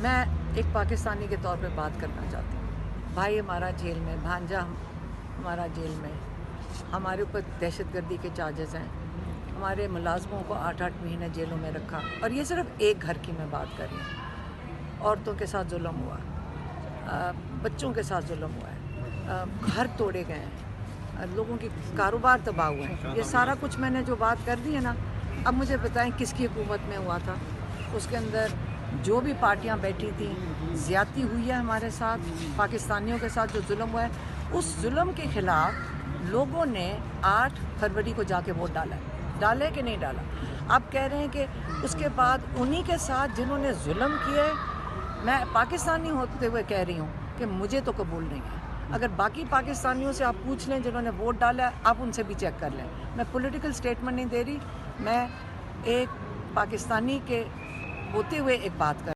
میں ایک پاکستانی کے طور پہ بات کرنا چاہتی ہوں. بھائی ہمارا جیل میں، بھانجا ہمارا جیل میں، ہمارے اوپر دہشت گردی کے چارجز ہیں، ہمارے ملازموں کو 8-8 مہینے جیلوں میں رکھا. اور یہ صرف ایک گھر کی میں بات کر رہی ہوں. عورتوں کے ساتھ ظلم ہوا، بچوں کے ساتھ ظلم ہوا ہے، گھر توڑے گئے ہیں، لوگوں کی کاروبار تباہ ہوئے ہیں. یہ سارا کچھ میں نے جو بات کر دی ہے نا، اب مجھے بتائیں کس کی حکومت میں ہوا تھا. اس کے اندر جو بھی پارٹیاں بیٹھی تھیں، زیادتی ہوئی ہے ہمارے ساتھ، پاکستانیوں کے ساتھ جو ظلم ہوا ہے، اس ظلم کے خلاف لوگوں نے 8 فروری کو جا کے ووٹ ڈالے کہ نہیں ڈالا. اب کہہ رہے ہیں کہ اس کے بعد انہی کے ساتھ جنہوں نے ظلم کیے، میں پاکستانی ہوتے ہوئے کہہ رہی ہوں کہ مجھے تو قبول نہیں ہے. اگر باقی پاکستانیوں سے آپ پوچھ لیں جنہوں نے ووٹ ڈالا ہے، آپ ان سے بھی چیک کر لیں. میں پولیٹیکل سٹیٹمنٹ نہیں دے رہی، میں ایک پاکستانی کے ہوتے ہوئے ایک بات کر